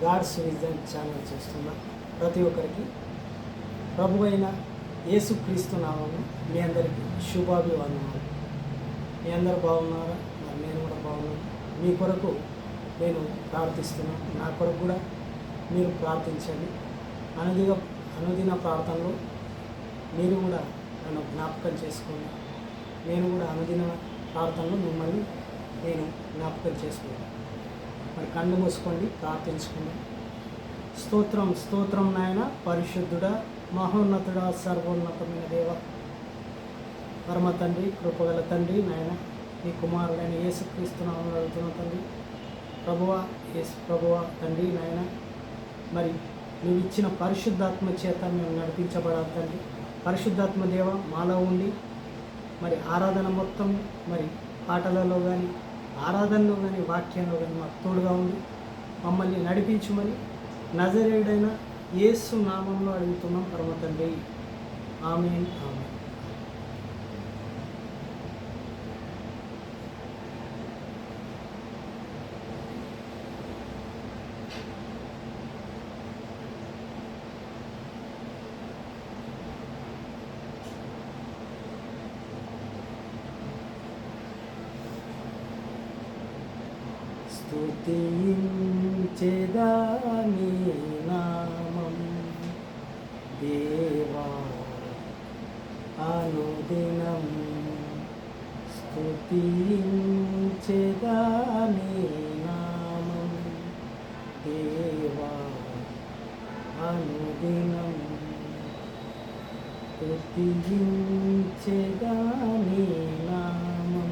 God's vision channel చూస్తున్న ప్రతి ఒక్కరికి ప్రభు అయిన యేసుక్రీస్తు నామమున మీ అందరికీ శుభాభివందనాలు. మీ అందరు బాగున్నారా? మరి నేను కూడా బాగున్నాను. మీ కొరకు నేను ప్రార్థిస్తున్నాను. నా కొరకు కూడా మీరు ప్రార్థించండి. అనుదిన ప్రార్థనలో మీరు కూడా నన్ను జ్ఞాపకం చేసుకోండి. నేను కూడా అనుదిన ప్రార్థనలో మిమ్మల్ని నేను జ్ఞాపకం చేసుకుంటాను. మరి కళ్ళు మూసుకోండి, ప్రార్థించుకోండి. స్తోత్రం స్తోత్రం నాయన, పరిశుద్ధుడా, మహోన్నతుడా, సర్వోన్నతమైన దేవ, పరమ తండ్రి, కృపగల తండ్రి నాయన, మీ కుమారుడైన యేసుక్రీస్తు నామమున అడుగుతున్న తండ్రి, ప్రభువా, యేసు ప్రభువా తండ్రి నాయన, మరి నువ్వు ఇచ్చిన పరిశుద్ధాత్మ చేత మేము నడిపించబడాలి తండ్రి. పరిశుద్ధాత్మ దేవ మాలో ఉండి మరి ఆరాధన మొత్తం మరి పాటలలో కానీ ఆరాధనలో కానీ వాక్యంలో కానీ మాకు తోడుగా ఉండి మమ్మల్ని నడిపించుమని నజరేయుడైన యేసు నామంలో అడుగుతున్నాం పరమ తండ్రి. ఆమేన్ ఆమేన్. స్తుతించెదా నీ నామం దేవా అనుదినం, స్తుతించెదా నీ నామం దేవా అనుదినం, స్తుతించెదా నీ నామం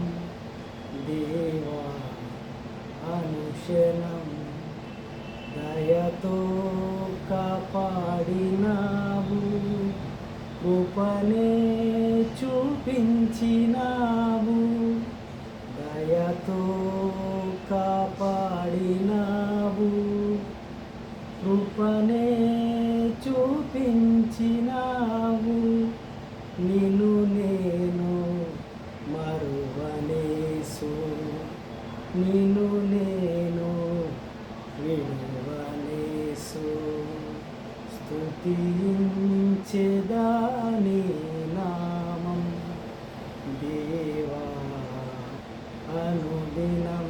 దేవా అనుక్షణం. దయతో కాపాడినావు, కృపనే చూపించినావు. దయతో కాపాడినావు, కృపనే చూపించినావు. నిన్ను నేను మరువనేసు, నిన్ను నేను విడువనేసు. స్తుతించెదా నీ నామం దేవా అనుదినం,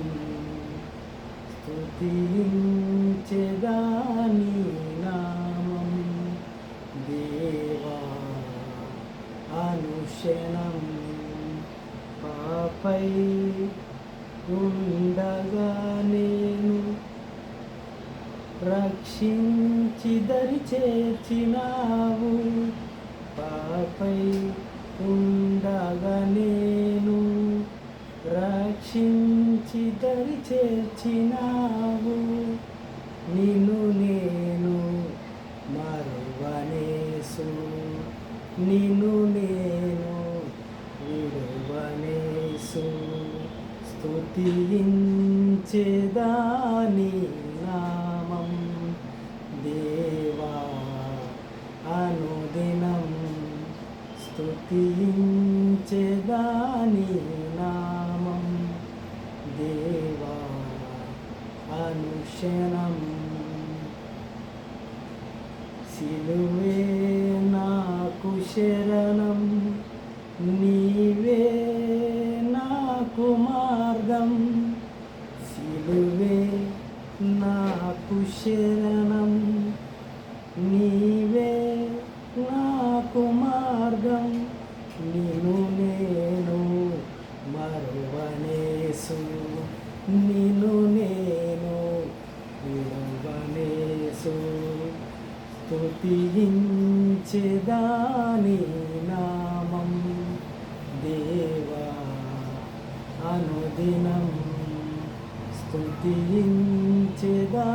స్తుతించెదా నీ నామం దేవా అనుక్షణం. పాపై ఉండగా నేను రక్షించి దరి చేర్చినావు. పాపై ఉండగా నేను రక్షించి దరి చేర్చినావు. నిన్ను నేను మరువనేసు, నిన్ను నేను విడువనేసు. స్తుతించెదా నీ నామం దేవా అనుదినం, స్తుతించెదా నీ నామం దేవా అనుక్షణం. సిలువే నాకు శరణం, నీవే నాకు మార్గం. సిలువే నాకు శరణం, నీవే నాకు మార్గం. నిన్ను నేను మరువనేసు, నిన్ను నేను విడువనేసు. స్తుతించెదా నీ నామం దేవా అనుదినం, స్తుతించెదా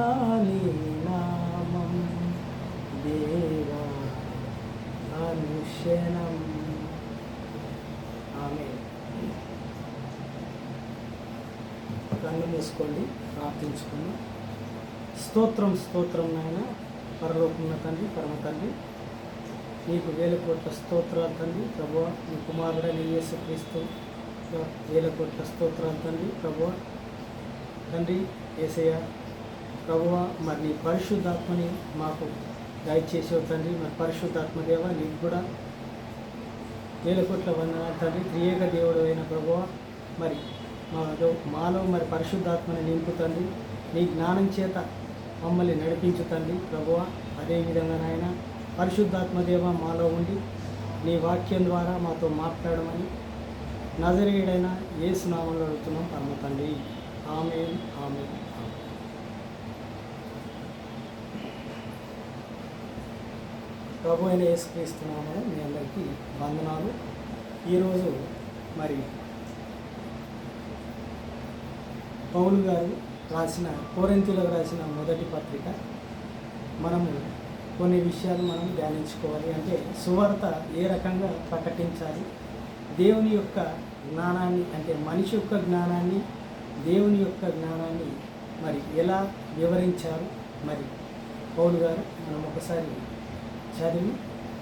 నీ నామం దేవా అనుక్షణం. ఆమేన్. కళ్ళు మూసుకోండి, ప్రార్థించుకోండి. స్తోత్రం స్తోత్రం నాయన, పరలోకమున్న తండ్రి, పరమ తండ్రి, నీకు వేల కోట్ల స్తోత్రాలు తండ్రి. ప్రభువా, నీ కుమారుడైన యేసుక్రీస్తు వేల కోట్ల స్తోత్రాలు తండ్రి. ప్రభువా తండ్రి, యేసయ్య ప్రభువా మరి నీ పరిశుద్ధాత్మని మాకు గైడ్ చేసే తండ్రి, మరి పరిశుద్ధాత్మదేవ నీకు కూడా వేల కోట్ల వందనాలు తండ్రి. త్రియేక దేవుడు అయిన ప్రభువా మరి మాలో మరి పరిశుద్ధాత్మని నింపు తండ్రి, నీ జ్ఞానం చేత మమ్మల్ని నడిపించు తండ్రి ప్రభువా. అదేవిధంగా నాయన పరిశుద్ధాత్మదేవ మాలో ఉండి నీ వాక్యం ద్వారా మాతో మాట్లాడమని నజరేయుడైన యేసు నామములో అడుగుతున్నాం పరమ తండ్రి. ఆమేన్, ఆమేన్, ఆమేన్. ప్రభు అయిన యేసుక్రీస్తు నామములో మీ అందరికీ వందనాలు. ఈరోజు మరి పౌలు గారు రాసిన కొరింథీయులకు రాసిన మొదటి పత్రిక మనము కొన్ని విషయాలు మనం ధ్యానించుకోవాలి. అంటే సువార్త ఏ రకంగా ప్రకటించాలి, దేవుని యొక్క జ్ఞానాన్ని అంటే మనిషి యొక్క జ్ఞానాన్ని దేవుని యొక్క జ్ఞానాన్ని మరి ఎలా వివరించారు మరి పౌలు గారు మనం ఒకసారి చదివి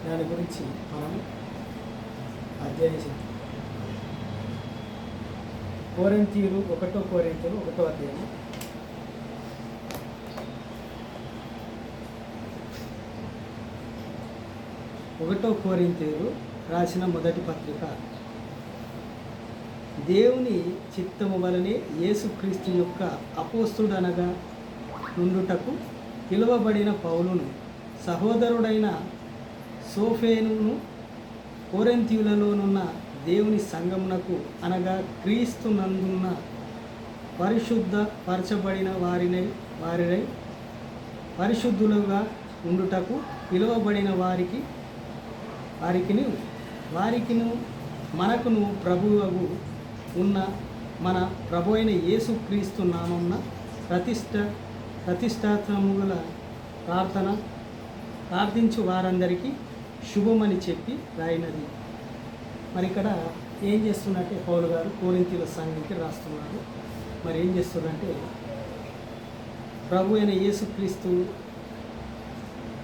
దాని గురించి మనం అధ్యయనం చేద్దాం. కొరింథీయులు 1 కొరింథీయులు 1వ అధ్యాయం 1 కొరింథీయులు రాసిన మొదటి పత్రిక. దేవుని చిత్తము వలనే యేసుక్రీస్తు యొక్క అపోస్తుడనగా నుండుటకు పిలువబడిన పౌలును, సహోదరుడైన సోఫేనును, కొరింథీయులలోనున్న దేవుని సంఘమునకు అనగా క్రీస్తునందున్న పరిశుద్ధ పరచబడిన వారినై పరిశుద్ధులుగా ఉండుటకు పిలువబడిన వారికిను మనకును ప్రభువుకు ఉన్న మన ప్రభు అయిన యేసుక్రీస్తు నామమున ప్రతిష్టాత్మముల ప్రార్థించు వారందరికీ శుభమని చెప్పి రాయినది. మరి ఇక్కడ ఏం చేస్తున్నట్టే పౌలు గారు కొరింథీయుల సంఘానికి రాస్తున్నారు. మరి ఏం చేస్తున్నారంటే ప్రభు అయిన యేసుక్రీస్తు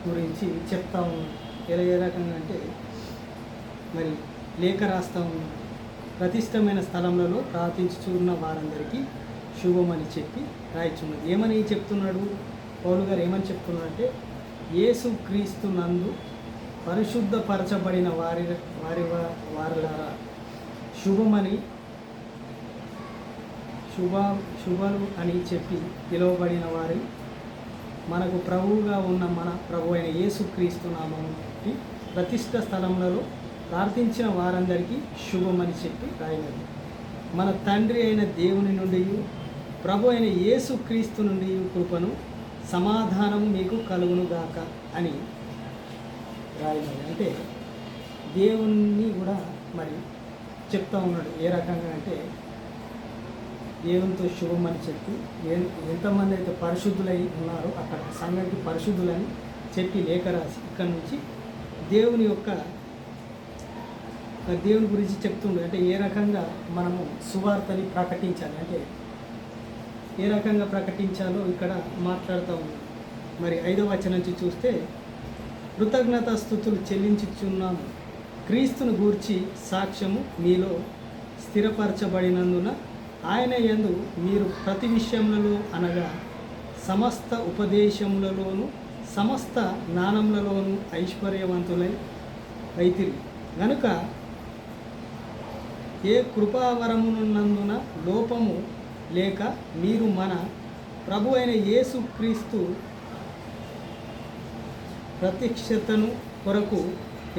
గురించి చెప్తా ఉన్నారు. ఏ రకంగా అంటే మరి లేఖ రాస్తా ఉన్నారు. ప్రతిష్టమైన స్థలములలో ప్రార్థించుచున్న వారందరికీ శుభమని చెప్పి రాయిచున్నది. ఏమని చెప్తున్నాడు పౌలు గారు? ఏమని చెప్తున్నాడంటే యేసుక్రీస్తు నందు పరిశుద్ధపరచబడిన వారిలారా శుభమని శుభలు అని చెప్పి పిలువబడిన వారి మనకు ప్రభువుగా ఉన్న మన ప్రభు అయిన యేసుక్రీస్తు నామముకి ప్రతిష్ఠ స్థలములలో ప్రార్థించిన వారందరికీ శుభమని చెప్పి రాయినది. మన తండ్రి అయిన దేవుని నుండి ప్రభు అయిన యేసుక్రీస్తు నుండి కృపను సమాధానము మీకు కలుగునుగాక అని రాయినది. అంటే దేవుణ్ణి కూడా మరి చెప్తా ఉన్నాడు. ఏ రకంగా అంటే దేవునితో శుభమని చెప్పి ఎంతమంది అయితే పరిశుద్ధులై ఉన్నారో అక్కడ సంఘానికి పరిశుద్ధులని చెప్పి లేఖ రాసి ఇక్కడ నుంచి దేవుని గురించి చెప్తుండే. అంటే ఏ రకంగా మనము సువార్తని ప్రకటించాలి, అంటే ఏ రకంగా ప్రకటించాలో ఇక్కడ మాట్లాడుతూ ఉన్నాం. మరి 5వ వచనం నుంచి చూస్తే కృతజ్ఞతాస్తుతులు చెల్లించుచున్నాము, క్రీస్తును గూర్చి సాక్ష్యము మీలో స్థిరపరచబడినందున ఆయన యందు మీరు ప్రతి విషయములలో అనగా సమస్త ఉపదేశములలోను సమస్త జ్ఞానములలోను ఐశ్వర్యవంతులై అయితిరి గనుక ఏ కృపావరమునందున లోపము లేక మీరు మన ప్రభు అయిన యేసుక్రీస్తు ప్రత్యక్షతను కొరకు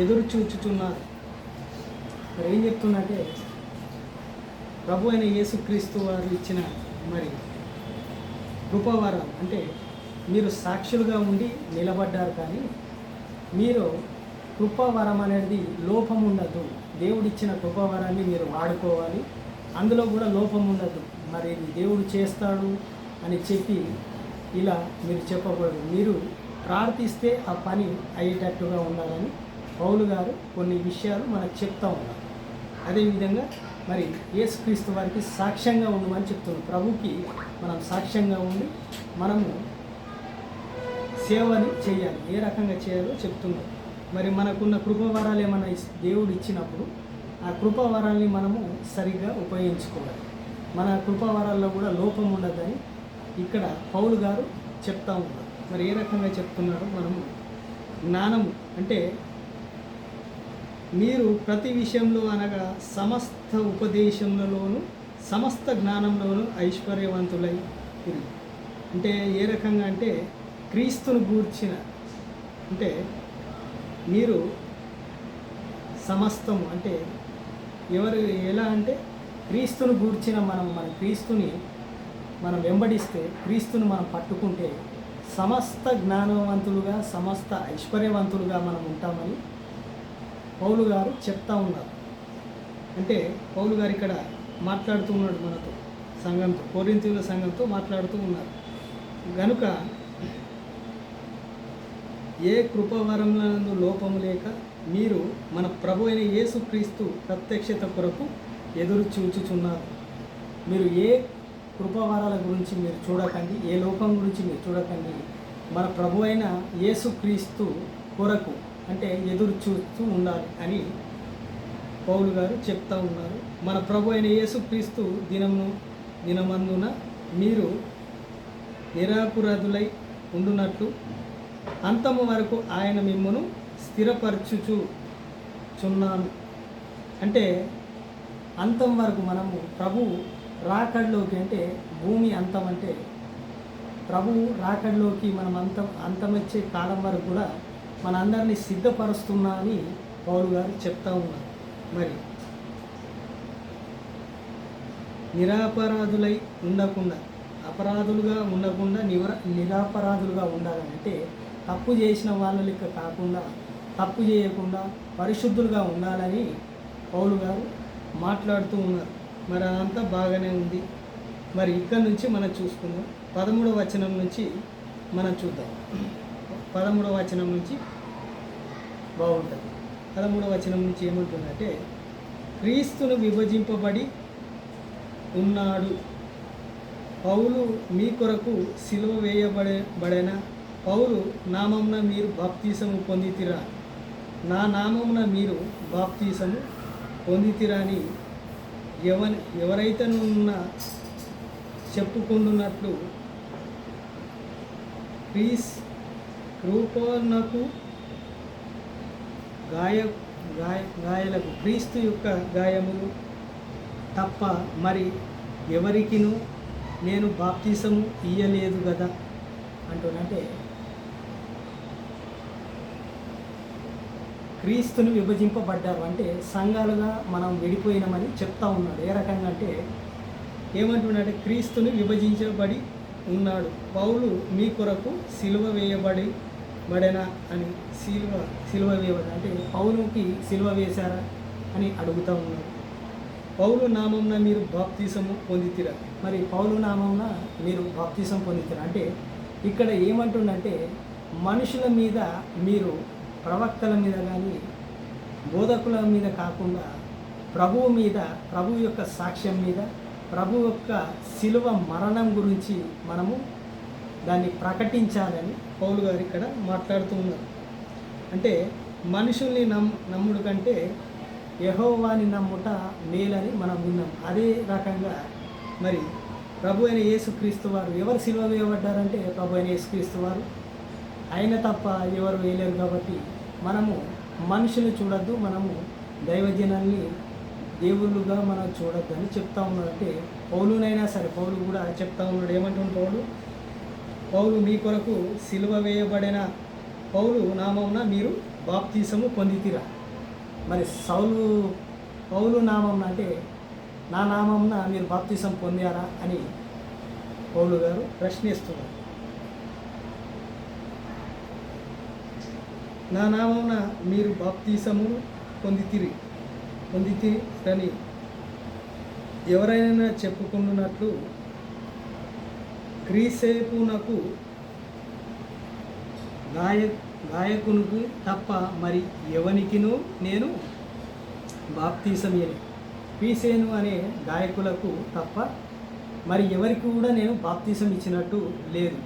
ఎదురు చూచుచున్నారు. మరి ఏం చెప్తున్నట్టే ప్రభు అయిన యేసుక్రీస్తు వారు ఇచ్చిన మరి కృపావరం అంటే మీరు సాక్షులుగా ఉండి నిలబడ్డారు, కానీ మీరు కృపావరం అనేది లోపం ఉండదు. దేవుడిచ్చిన కృపావరాన్ని మీరు వాడుకోవాలి, అందులో కూడా లోపం ఉండదు. మరి దేవుడు చేస్తాడు అని చెప్పి ఇలా మీరు చెప్పకూడదు. మీరు ప్రార్థిస్తే ఆ పని అయ్యేటట్టుగా ఉండాలని పౌలు గారు కొన్ని విషయాలు మనకు చెప్తా ఉన్నారు. అదేవిధంగా మరి యేసుక్రీస్తు వారికి సాక్ష్యంగా ఉండమని చెప్తున్నాం. ప్రభుకి మనం సాక్ష్యంగా ఉండి మనము సేవని చేయాలి. ఏ రకంగా చేయాలో చెప్తున్నాం. మరి మనకున్న కృపావరాలు ఏమైనా దేవుడు ఇచ్చినప్పుడు ఆ కృపావరాల్ని మనము సరిగ్గా ఉపయోగించుకోవాలి. మన కృపావరాల్లో కూడా లోపం ఉండదని ఇక్కడ పౌలు గారు చెప్తా ఉన్నారు. మరి ఏ రకంగా చెప్తున్నాడో మనము జ్ఞానము అంటే మీరు ప్రతి విషయంలో అనగా సమస్త ఉపదేశములలోను సమస్త జ్ఞానంలోనూ ఐశ్వర్యవంతులై తిరిగి అంటే ఏ రకంగా అంటే క్రీస్తును గూర్చిన అంటే మీరు సమస్తము అంటే ఎవరు ఎలా అంటే క్రీస్తును గూర్చిన మన క్రీస్తుని మనం వెంబడిస్తే క్రీస్తును మనం పట్టుకుంటే సమస్త జ్ఞానవంతులుగా సమస్త ఐశ్వర్యవంతులుగా మనం ఉంటామని పౌలు గారు చెప్తా ఉన్నారు. అంటే పౌలు గారు ఇక్కడ మాట్లాడుతూ ఉన్నాడు మనతో, సంఘంతో, కొరింథీయుల సంఘంతో మాట్లాడుతూ ఉన్నారు. గనుక ఏ కృపావరములందు లోపము లేక మీరు మన ప్రభు అయిన యేసుక్రీస్తు ప్రత్యక్షత కొరకు ఎదురు చూచుచున్నారు. మీరు ఏ కృపావరాల గురించి మీరు చూడకండి, ఏ లోపం గురించి మీరు చూడకండి, మన ప్రభు అయిన యేసుక్రీస్తు కొరకు అంటే ఎదురు చూస్తూ ఉండాలి అని పౌలు గారు చెప్తా ఉన్నారు. మన ప్రభు అయిన యేసుక్రీస్తు దినమందున మీరు నిరాపురాధులై ఉండునట్లు అంతము వరకు ఆయన మిమ్మును స్థిరపరచుచున్నాను. అంటే అంతం వరకు మనము ప్రభు రాకడలోకి అంటే భూమి అంతం అంటే ప్రభు రాకడలోకి మనం అంతమొచ్చే కాలం వరకు కూడా మన అందరినీ సిద్ధపరుస్తున్నా అని పౌలు గారు చెప్తా ఉన్నారు. మరి నిరపరాధులై ఉండకుండా అపరాధులుగా ఉండకుండా నిరపరాధులుగా ఉండాలంటే తప్పు చేసిన వాళ్ళ లెక్క కాకుండా తప్పు చేయకుండా పరిశుద్ధులుగా ఉండాలని పౌలు గారు మాట్లాడుతూ ఉన్నారు. మరి అదంతా బాగానే ఉంది. మరి ఇక్కడ నుంచి మనం చూసుకుందాం. 13వ వచనం నుంచి మనం చూద్దాం. 13వ వచనం నుంచి బాగుంటుంది. 13వ వచనం నుంచి ఏమంటుందంటే క్రీస్తును విభజింపబడి ఉన్నాడు. పౌలు మీ కొరకు సిలువ వేయబడిన పౌలు నామమున మీరు బాప్తీసము పొందితిరా, నా నామమున మీరు బాప్తీసము పొందితిరా అని ఎవరైతేనున్న చెప్పుకుంటున్నట్లు కృపణకు గాయాలకు క్రీస్తు యొక్క గాయములు తప్ప మరి ఎవరికినూ నేను బాప్తీసము ఇయ్యలేదు కదా అంటున్నంటే క్రీస్తుని విభజింపబడ్డారు అంటే సంఘాలుగా మనం విడిపోయినామని చెప్తా ఉన్నాడు. ఏ రకంగా అంటే ఏమంటున్నాడంటే క్రీస్తుని విభజించబడి ఉన్నాడు. పౌలు మీ కొరకు సిలువ వేయబడిన అని సిలువ వేయబడి అంటే పౌలుకి సిలువ వేశారా అని అడుగుతూ ఉన్నాడు. పౌలు నామంన మీరు బాప్తీసము పొందితిరా, మరి పౌలు నామంన మీరు బాప్తీసం పొందితిరా అంటే ఇక్కడ ఏమంటుండంటే మనుషుల మీద మీరు ప్రవక్తల మీద కానీ బోధకుల మీద కాకుండా ప్రభువు మీద, ప్రభు యొక్క సాక్ష్యం మీద, ప్రభు యొక్క శిలువ మరణం గురించి మనము దాన్ని ప్రకటించాలని పౌలు గారు ఇక్కడ మాట్లాడుతూ ఉన్నారు. అంటే మనుషుల్ని నమ్ముడు కంటే యెహోవాని నమ్ముట మేలని మనం విన్నాం. అదే రకంగా మరి ప్రభు అయిన యేసుక్రీస్తు వారు ఎవరు సిలువ వేయబడ్డారంటే ప్రభు అయిన యేసుక్రీస్తు వారు, ఆయన తప్ప ఎవరు వేయలేరు. కాబట్టి మనము మనుషులు చూడొద్దు, మనము దైవజనాన్ని దేవుళ్ళుగా మనం చూడొద్దు అని చెప్తా ఉన్నాడు. అంటే పౌలునైనా సరే పౌలు కూడా చెప్తా ఉన్నాడు. ఏమంటున్నాడు పౌలు మీ కొరకు సిలువ వేయబడిన పౌలు నామమున మీరు బాప్తీసము పొందితిరా. మరి పౌలు నామమున అంటే నా నామమున మీరు బాప్తీసం పొందారా అని పౌలు గారు ప్రశ్నిస్తున్నారు. నా నామమున మీరు బాప్తీసము పొందితిరని ఎవరైనా చెప్పుకుంటున్నట్లు క్రీసేపునకు గాయకునికి తప్ప మరి ఎవనికినూ నేను బాప్తీసం ఇయ్యను. క్రీసేను అనే గాయకులకు తప్ప మరి ఎవరికి కూడా నేను బాప్తీసం ఇచ్చినట్టు లేదు.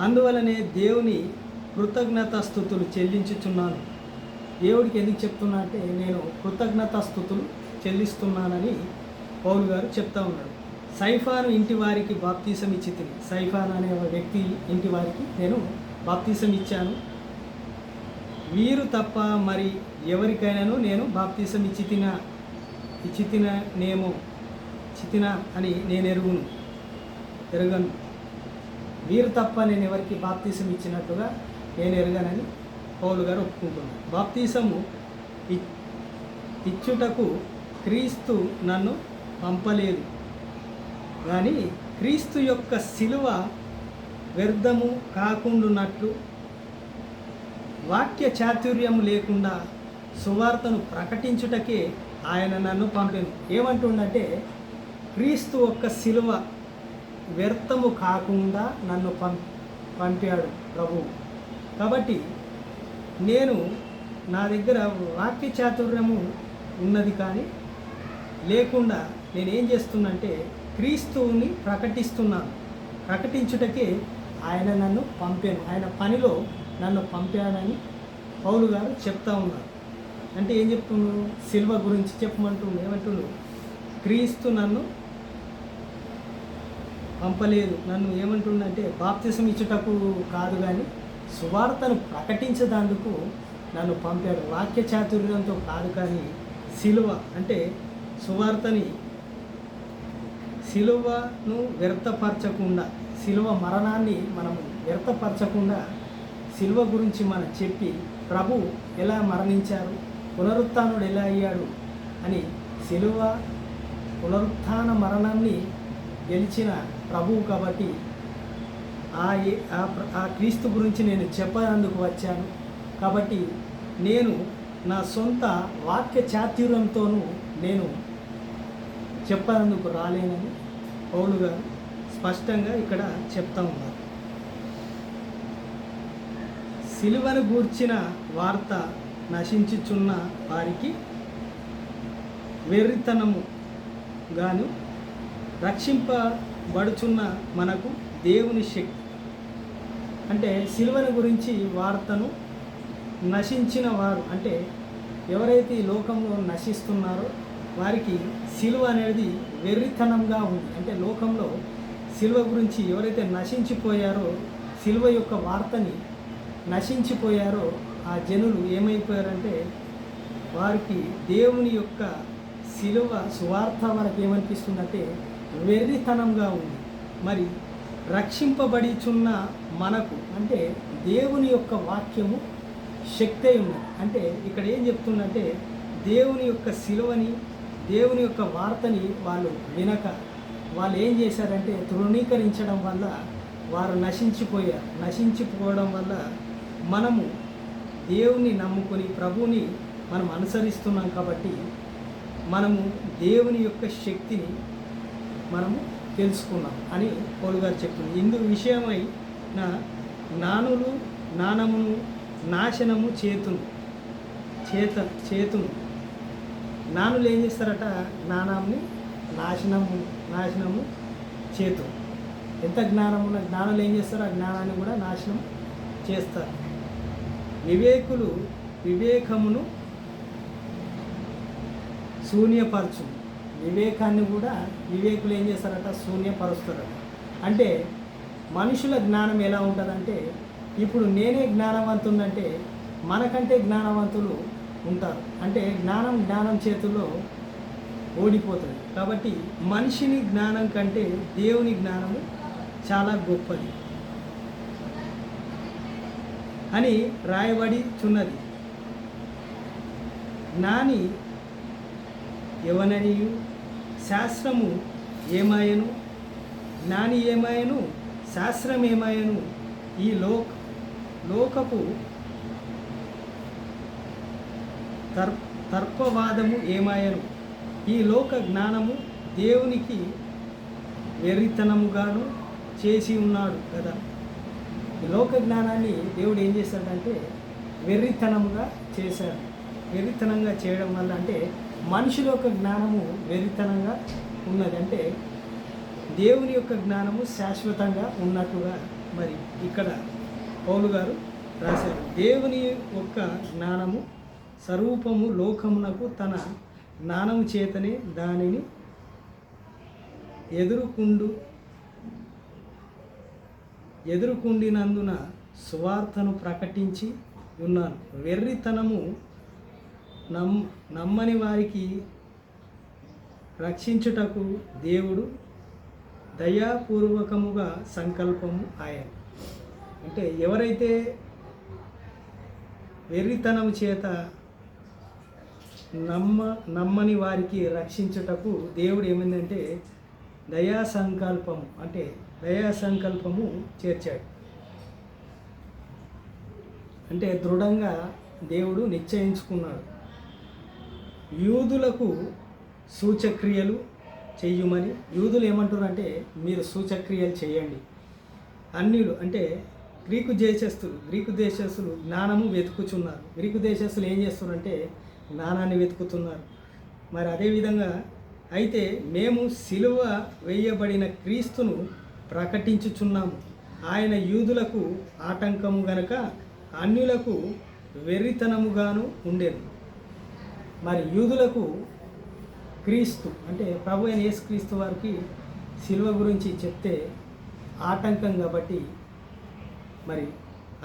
అందువలనే దేవుని కృతజ్ఞతాస్తుతులు చెల్లించుచున్నాను. దేవుడికి ఎందుకు చెప్తున్నా అంటే నేను కృతజ్ఞతాస్తుతులు చెల్లిస్తున్నానని పౌలు గారు చెప్తా ఉన్నాడు. సైఫాను ఇంటి వారికి బాప్తీసం ఇచ్చి తిని, సైఫాను అనే వ్యక్తి ఇంటి వారికి నేను బాప్తీసం ఇచ్చాను. వీరు తప్ప మరి ఎవరికైనాను నేను బాప్తీసం ఇచ్చి తిన అని నేను ఎరుగను. వీరు తప్ప నేను ఎవరికి బాప్తీసం ఇచ్చినట్టుగా నేను ఎరగనని పౌలు గారు ఒప్పుకుంటున్నాను. బాప్తీసము ఇచ్చుటకు క్రీస్తు నన్ను పంపలేదు, కానీ క్రీస్తు యొక్క శిలువ వ్యర్థము కాకుండానట్లు వాక్య చాతుర్యము లేకుండా సువార్తను ప్రకటించుటకే ఆయన నన్ను పంపాను. ఏమంటుండంటే క్రీస్తు యొక్క శిలువ వ్యర్థము కాకుండా నన్ను పంపాడు ప్రభువు. కాబట్టి నేను నా దగ్గర వాక్య చాతుర్యము ఉన్నది కానీ లేకుండా నేనేం చేస్తున్నంటే క్రీస్తువుని ప్రకటించుటకే ఆయన నన్ను పంపాను. ఆయన పనిలో నన్ను పంపాడని పౌలు గారు చెప్తా ఉన్నారు. అంటే ఏం చెప్తున్నాడు? సిల్వ గురించి చెప్పమంటుండు. ఏమంటుండు? క్రీస్తు నన్ను పంపలేదు. నన్ను ఏమంటుండంటే బాప్తిసం ఇచ్చుటకు కాదు, కానీ సువార్తను ప్రకటించేందుకు నన్ను పంపాడు. వాక్య చాతుర్యంతో కాదు, కానీ సిలువ అంటే సిలువను వ్యర్థపరచకుండా, సిలువ మరణాన్ని మనము వ్యర్థపరచకుండా సిలువ గురించి మనం చెప్పి ప్రభు ఎలా మరణించారు, పునరుత్థానుడు ఎలా అయ్యాడు అని, సిలువ పునరుత్థాన మరణాన్ని గెలిచిన ప్రభువు కాబట్టి ఆ క్రీస్తు గురించి నేను చెప్పనందుకు వచ్చాను. కాబట్టి నేను నా సొంత వాక్య చాతుర్యంతోనూ నేను చెప్పనందుకు రాలేనని పౌలు గారు స్పష్టంగా ఇక్కడ చెప్తా ఉన్నారు. సిలువను గూర్చిన వార్త నశించుచున్న వారికి వెర్రితనము గాను, రక్షింపబడుచున్న మనకు దేవుని శక్తి. అంటే సిలువను గురించి వార్తను నశించిన వారు, అంటే ఎవరైతే ఈ లోకంలో నశిస్తున్నారో వారికి సిలువ అనేది వెర్రితనంగా ఉంది. అంటే లోకంలో సిలువ గురించి ఎవరైతే నశించిపోయారో, సిలువ యొక్క వార్తని నశించిపోయారో ఆ జనులు ఏమైపోయారంటే వారికి దేవుని యొక్క సిలువ సువార్త మనకి ఏమనిపిస్తుందంటే వెర్రితనంగా ఉంది. మరి రక్షింపబడిచున్న మనకు అంటే దేవుని యొక్క వాక్యము శక్తి అయి ఉన్నది. అంటే ఇక్కడ ఏం చెప్తుందంటే దేవుని యొక్క సిలువని, దేవుని యొక్క వార్తని వాళ్ళు వినక వాళ్ళు ఏం చేశారంటే తృణీకరించడం వల్ల వారు నశించిపోయారు. నశించిపోవడం వల్ల మనము దేవుని నమ్ముకొని ప్రభువుని మనం అనుసరిస్తున్నాం కాబట్టి మనము దేవుని యొక్క శక్తిని మనము తెలుసుకున్నాం అని పౌలు గారు చెప్తుంది. ఇందు విషయమై నా నానమును నాశనము చేతును నానులు ఏం చేస్తారట? జ్ఞానాన్ని నాశనము చేతు. ఎంత జ్ఞానం ఉన్న జ్ఞానులు ఏం చేస్తారు? ఆ జ్ఞానాన్ని కూడా నాశనం చేస్తారు. వివేకులు వివేకమును శూన్యపరచు. వివేకాన్ని కూడా వివేకులు ఏం చేస్తారట? శూన్యపరుస్తారట. అంటే మనుషుల జ్ఞానం ఎలా ఉంటుందంటే, ఇప్పుడు నేనే జ్ఞానవంతుందంటే మనకంటే జ్ఞానవంతులు ఉంటారు. అంటే జ్ఞానం చేతుల్లో ఓడిపోతుంది. కాబట్టి మనిషిని జ్ఞానం కంటే దేవుని జ్ఞానము చాలా గొప్పది అని రాయబడిచున్నది. జ్ఞాని ఎవననియు శాస్త్రము ఏమాయను, జ్ఞాని ఏమాయను, శాస్త్రం ఏమాయను, ఈ లోకపు తర్పవాదము ఏమాయను. ఈ లోక జ్ఞానము దేవునికి వెర్రితనముగాను చేసి ఉన్నాడు కదా. ఈ లోక జ్ఞానాన్ని దేవుడు ఏం చేశాడంటే వెర్రితనముగా చేశాడు. వెర్రితనంగా చేయడం వల్ల అంటే మనుషుల యొక్క జ్ఞానము వెర్రితనంగా ఉన్నది. అంటే దేవుని యొక్క జ్ఞానము శాశ్వతంగా ఉన్నట్టుగా మరి ఇక్కడ పౌలు గారు రాశారు. దేవుని యొక్క జ్ఞానము స్వరూపము లోకమునకు తన జ్ఞానము చేతనే దానిని ఎదురుకుండినందున సువార్తను ప్రకటించి ఉన్నాను. వెర్రితనము నమ్మని వారికి రక్షించుటకు దేవుడు దయాపూర్వకముగా సంకల్పము ఆయన. అంటే ఎవరైతే వెర్రితనము చేత నమ్మని వారికి రక్షించుటకు దేవుడు ఏమైందంటే దయా సంకల్పము చేర్చాడు. అంటే దృఢంగా దేవుడు నిశ్చయించుకున్నాడు. యూదులకు సూచక్రియలు చెయ్యమని. యూదులు ఏమంటారు అంటే మీరు సూచక్రియలు చేయండి. అన్యులు అంటే గ్రీకు దేశస్తులు జ్ఞానము వెతుకుచున్నారు. గ్రీకు దేశస్తులు ఏం చేస్తున్నారంటే జ్ఞానాన్ని వెతుకుతున్నారు. మరి అదేవిధంగా అయితే మేము సిలువ వేయబడిన క్రీస్తును ప్రకటించుచున్నాము. ఆయన యూదులకు ఆటంకము గనక అన్యులకు వెర్రితనముగాను ఉండేది. మరి యూదులకు క్రీస్తు అంటే ప్రభు అయిన యేసుక్రీస్తు వారికి సిలువ గురించి చెప్తే ఆటంకం కాబట్టి మరి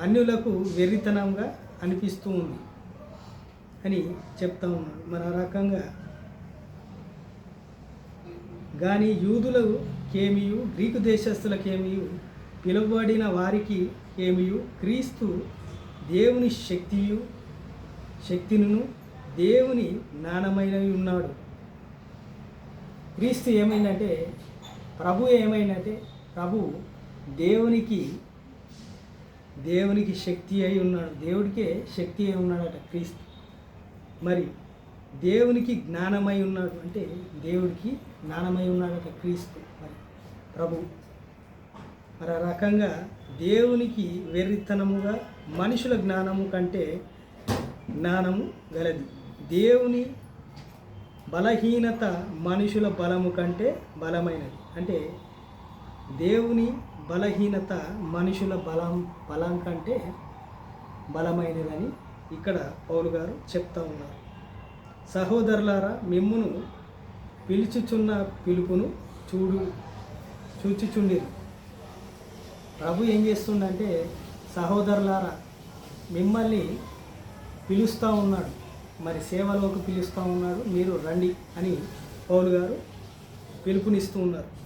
అన్యులకు వెర్రితనంగా అనిపిస్తూ ఉంది అని చెప్తా ఉన్నాడు. మన రకంగా కానీ యూదులకేమియు గ్రీకు దేశస్తులకేమియు పిలువబడిన వారికి ఏమియు క్రీస్తు దేవుని శక్తిను దేవుని జ్ఞానమైన ఉన్నాడు. క్రీస్తు ఏమైందంటే ప్రభు దేవునికి శక్తి అయి ఉన్నాడు. దేవుడికే శక్తి అయి ఉన్నాడట క్రీస్తు. మరి దేవునికి జ్ఞానమై ఉన్నాడు అంటే దేవుడికి జ్ఞానమై ఉన్నాడట క్రీస్తు. మరి ప్రభు మరి ఆ రకంగా దేవునికి వెర్రితనముగా మనుషుల జ్ఞానము కంటే జ్ఞానము గలది. దేవుని బలహీనత మనుషుల బలము కంటే బలమైనది. అంటే దేవుని బలహీనత మనుషుల బలం కంటే బలమైనదని ఇక్కడ పౌలు గారు చెప్తా ఉన్నారు. సహోదరులారా, మిమ్మును పిలుచుచున్న పిలుపును చూచుచుండిరి. ప్రభు ఏం చేస్తుండంటే సహోదరులారా మిమ్మల్ని పిలుస్తూ ఉన్నాడు. మరి సేవలోకి పిలుస్తూ ఉన్నాడు. మీరు రండి అని పౌలు గారు పిలుపునిస్తూ ఉన్నారు.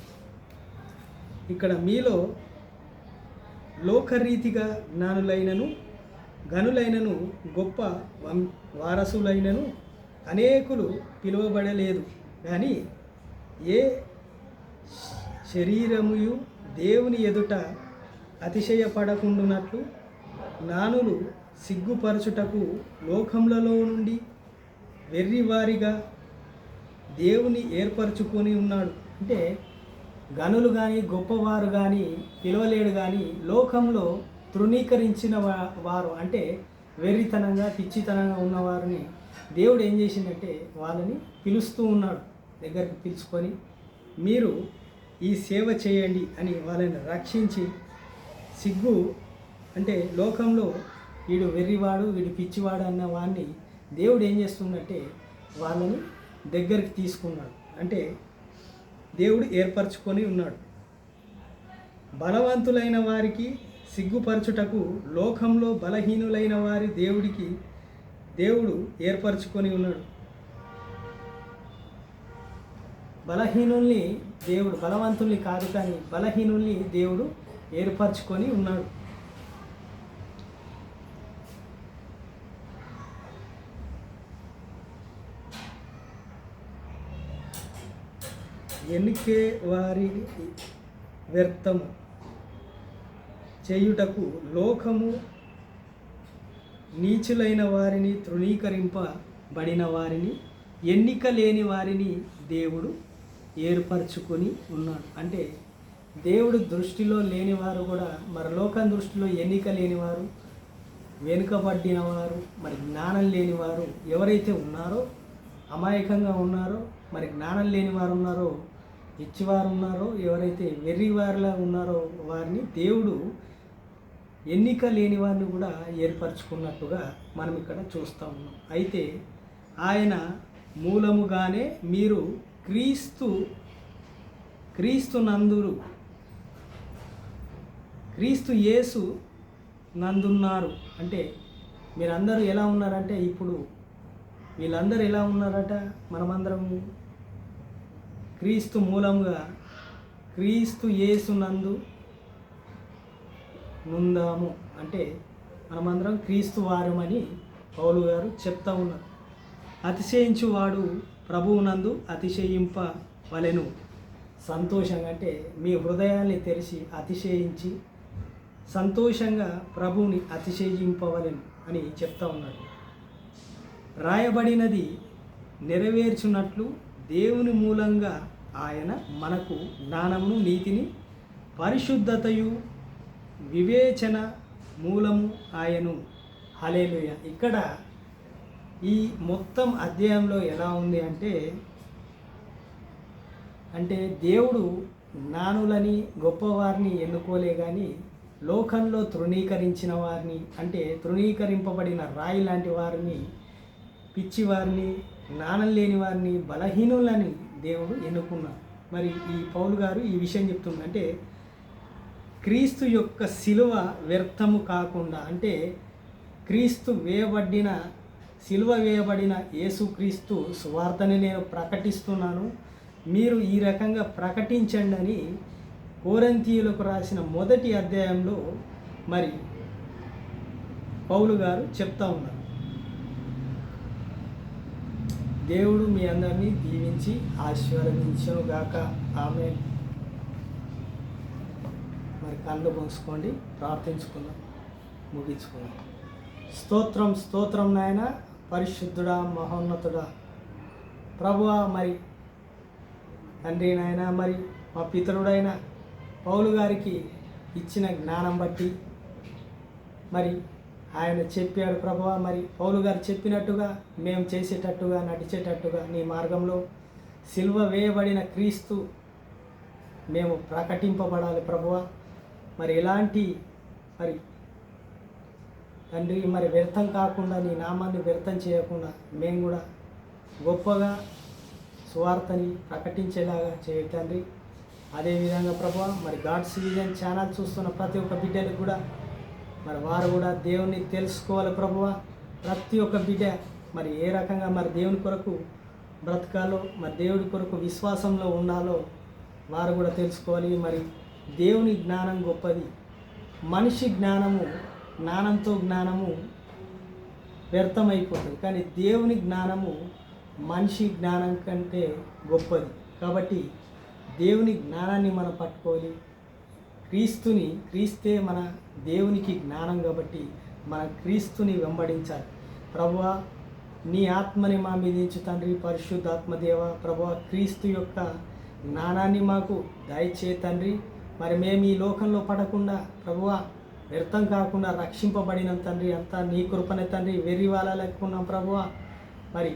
ఇక్కడ మీలో లోకరీతిగా జ్ఞానులైనను గనులైనను గొప్ప వారసులైనను అనేకులు పిలువబడలేదు. కానీ ఏ శరీరముయు దేవుని ఎదుట అతిశయపడకుండునట్లు జ్ఞానులు సిగ్గుపరచుటకు లోకములలో నుండి వెర్రివారిగా దేవుని ఏర్పరచుకొని ఉన్నాడు. అంటే గనులు కానీ గొప్పవారు కానీ పిలవలేడు. కానీ లోకంలో తృణీకరించిన వారు అంటే వెర్రితనంగా పిచ్చితనంగా ఉన్నవారిని దేవుడు ఏం చేసిందంటే వాళ్ళని పిలుస్తూ ఉన్నాడు. దగ్గరికి పిలుచుకొని మీరు ఈ సేవ చేయండి అని వాళ్ళని రక్షించి సిగ్గు అంటే లోకంలో వీడు వెర్రివాడు వీడు పిచ్చివాడు అన్న వాడిని దేవుడు ఏం చేస్తుందంటే వాళ్ళని దగ్గరికి తీసుకున్నాడు. అంటే దేవుడు ఏర్పరచుకొని ఉన్నాడు. బలవంతులైన వారికి సిగ్గుపరచుటకు లోకంలో బలహీనులైన వారి దేవుడు ఏర్పరచుకొని ఉన్నాడు. బలహీనుల్ని దేవుడు బలవంతుల్ని కాదు కానీ బలహీనుల్ని దేవుడు ఏర్పరచుకొని ఉన్నాడు. ఎన్నికే వారి వ్యర్థము చేయుటకు లోకము నీచులైన వారిని తృణీకరింపబడిన వారిని ఎన్నిక లేని వారిని దేవుడు ఏర్పరచుకొని ఉన్నాడు. అంటే దేవుడు దృష్టిలో లేనివారు కూడా మరి లోకం దృష్టిలో ఎన్నిక లేనివారు వెనుకబడినవారు మరి జ్ఞానం లేనివారు ఎవరైతే ఉన్నారో అమాయకంగా ఉన్నారో మరి జ్ఞానం లేని వారు ఉన్నారో పిచ్చివారు ఉన్నారో ఎవరైతే వెర్రివారిలా ఉన్నారో వారిని దేవుడు ఎన్నిక లేని వారిని కూడా ఏర్పరచుకున్నట్టుగా మనం ఇక్కడ చూస్తూ ఉన్నాం. అయితే ఆయన మూలముగానే మీరు క్రీస్తు క్రీస్తు నందురు, క్రీస్తు యేసు నందున్నారు. అంటే మీరందరూ ఎలా ఉన్నారంటే, ఇప్పుడు వీళ్ళందరూ ఎలా ఉన్నారట, మనమందరం క్రీస్తు మూలంగా క్రీస్తు యేసు నందు నుందాము. అంటే మనమందరం క్రీస్తు వారమని పౌలు గారు చెప్తా ఉన్నారు. అతిశయించువాడు ప్రభువునందు అతిశయింపవలెను. సంతోషంగా అంటే మీ హృదయాన్ని తెరిచి అతిశయించి సంతోషంగా ప్రభువుని అతిశయింపవలెను అని చెప్తా ఉన్నాడు. రాయబడినది నెరవేర్చున్నట్లు దేవుని మూలంగా ఆయన మనకు జ్ఞానమును, నీతిని, పరిశుద్ధతయు, వివేచన మూలము ఆయను. హల్లెలూయా. ఇక్కడ ఈ మొత్తం అధ్యాయంలో ఎలా ఉంది అంటే దేవుడు జ్ఞానులని, గొప్పవారిని ఎన్నుకోలే కానీ లోకంలో తృణీకరించిన వారిని, అంటే తృణీకరింపబడిన రాయి లాంటి వారిని, పిచ్చివారిని, జ్ఞానం లేని వారిని, బలహీనులని దేవుడు ఎన్నుకున్నాడు. మరి ఈ పౌలు గారు ఈ విషయం చెప్తుంది. అంటే క్రీస్తు యొక్క శిలువ వ్యర్థము కాకుండా, అంటే క్రీస్తు శిలువ వేయబడిన యేసుక్రీస్తు సువార్తని నేను ప్రకటిస్తున్నాను, మీరు ఈ రకంగా ప్రకటించండి అని కొరింథీయులకు రాసిన మొదటి అధ్యాయంలో మరి పౌలు గారు చెప్తా ఉన్నారు. దేవుడు మీ అందరినీ దీవించి ఆశీర్వదించును గాక. ఆమేన్. మరి కళ్ళు మూసుకోండి, ప్రార్థించుకుందాం, ముగించుకుందాం. స్తోత్రం స్తోత్రం నాయన, పరిశుద్ధుడా, మహోన్నతుడా, ప్రభువా, మరి తండ్రి నాయన, మరి మా పితరుడైన పౌలు గారికి ఇచ్చిన జ్ఞానం బట్టి మరి ఆయన చెప్పాడు ప్రభువా, మరి పౌలు గారు చెప్పినట్టుగా మేము చేసేటట్టుగా, నడిచేటట్టుగా నీ మార్గంలో సిలువ వేయబడిన క్రీస్తు మేము ప్రకటింపబడాలి ప్రభువా. మరి ఎలాంటి మరి తండ్రి మరి వ్యర్థం కాకుండా, నీ నామాన్ని వ్యర్థం చేయకుండా మేము కూడా గొప్పగా సువార్తని ప్రకటించేలాగా చేయ తండ్రి. అదేవిధంగా ప్రభువా, మరి గాడ్స్ విజన్ ఛానల్ చూస్తున్న ప్రతి ఒక్క బిడ్డలకు కూడా మరి వారు కూడా దేవుని తెలుసుకోవాలి ప్రభువా. ప్రతి ఒక్క బిడ్డ మరి ఏ రకంగా మరి దేవుని కొరకు బ్రతకాలో, మరి దేవుడి కొరకు విశ్వాసంలో ఉండాలో వారు కూడా తెలుసుకోవాలి. మరి దేవుని జ్ఞానం గొప్పది. మనిషి జ్ఞానంతో జ్ఞానము వ్యర్థమైపోతుంది, కానీ దేవుని జ్ఞానము మనిషి జ్ఞానం కంటే గొప్పది. కాబట్టి దేవుని జ్ఞానాన్ని మనం పట్టుకోవాలి. క్రీస్తే మన దేవునికి జ్ఞానం, కాబట్టి మన క్రీస్తుని వెంబడించాలి. ప్రభువా, నీ ఆత్మని మా మీద ఉంచు తండ్రి. పరిశుద్ధాత్మదేవ ప్రభువా, క్రీస్తు యొక్క జ్ఞానాన్ని మాకు దయచే తండ్రి. మరి మేము ఈ లోకంలో పడకుండా ప్రభువా, వ్యర్థం కాకుండా రక్షింపబడిన తండ్రి, అంతా నీ కృపనే తండ్రి. వెర్రి వాళ్ళ లెక్కున్నాం ప్రభువా, మరి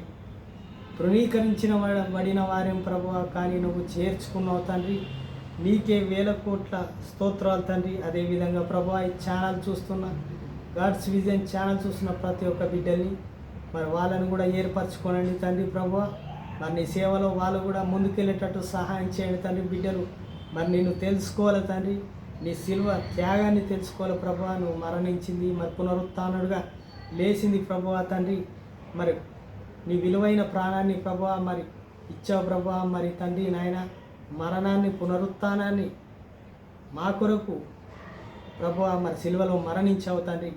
తృణీకరించబడిన వారేం ప్రభువా, కానీ నువ్వు చేర్చుకున్నావు తండ్రి. నీకే వేల కోట్ల స్తోత్రాలు తండ్రి. అదేవిధంగా ప్రభువా, ఈ ఛానల్ చూస్తున్న గాడ్స్ విజన్ ఛానల్ చూస్తున్న ప్రతి ఒక్క బిడ్డల్ని మరి వాళ్ళని కూడా ఏర్పరచుకోనండి తండ్రి. ప్రభువా, మరి నీ సేవలో వాళ్ళు కూడా ముందుకెళ్ళేటట్టు సహాయం చేయండి తండ్రి. బిడ్డలు మరి నిన్ను తెలుసుకోవాలి తండ్రి, నీ సిలువ త్యాగాన్ని తెలుసుకోవాలి ప్రభువా. నువ్వు మరణించింది, మరి పునరుత్థానుడుగా లేచింది ప్రభువా తండ్రి. మరి నీ విలువైన ప్రాణాన్ని ప్రభువా మరి ఇచ్చావు ప్రభువా. మరి తండ్రి నాయన, మరణాన్ని, పునరుత్థానాన్ని మా కొరకు ప్రభువా మరి సిలువలో మరణించావు తండ్రి.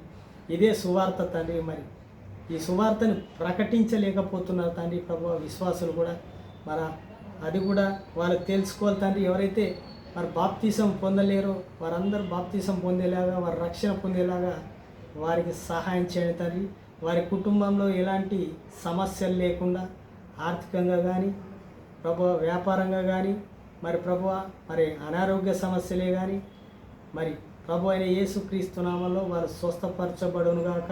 ఇదే సువార్త తండ్రి. మరి ఈ సువార్తను ప్రకటించలేకపోతున్నారు తండ్రి ప్రభువా విశ్వాసులు కూడా. మరి అది కూడా వాళ్ళు తెలుసుకోవాలి తండ్రి. ఎవరైతే మరి బాప్తీసం పొందలేరో వారందరూ బాప్తీసం పొందేలాగా, వారి రక్షణ పొందేలాగా వారికి సహాయం చేయండి తండ్రి. వారి కుటుంబంలో ఎలాంటి సమస్యలు లేకుండా, ఆర్థికంగా కానీ ప్రభువా, వ్యాపారంగా కానీ మరి ప్రభువా మరి అనారోగ్య సమస్యలే కానీ మరి ప్రభు అయిన యేసుక్రీస్తు నామంలో వారు స్వస్థపరచబడును గాక.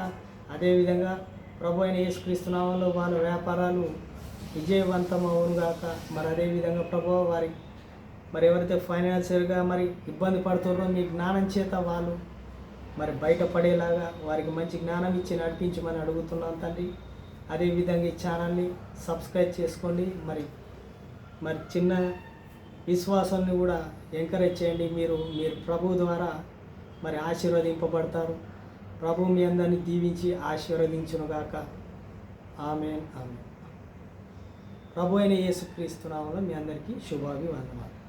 అదేవిధంగా ప్రభు అయిన యేసుక్రీస్తు నామంలో వాళ్ళ వ్యాపారాలు విజయవంతం అవును గాక. మరి అదేవిధంగా ప్రభువా వారి మరి ఎవరైతే ఫైనాన్షియల్గా మరి ఇబ్బంది పడుతున్నారో మీ జ్ఞానం చేత వాళ్ళు మరి బయటపడేలాగా వారికి మంచి జ్ఞానం ఇచ్చి నడిపించమని అడుగుతున్నాను తండ్రి. అదేవిధంగా ఈ ఛానల్ని సబ్స్క్రైబ్ చేసుకోండి. మరి చిన్న విశ్వాసాన్ని కూడా ఎంకరేజ్ చేయండి. మీరు ప్రభు ద్వారా మరి ఆశీర్వదింపబడతారు. ప్రభు మీ అందరిని దీవించి ఆశీర్వదించునుగాక. ఆమేన్. ఆమేన్. ప్రభు అయిన యేసుక్రీస్తు నామములో మీ అందరికీ శుభాభివందనాలు.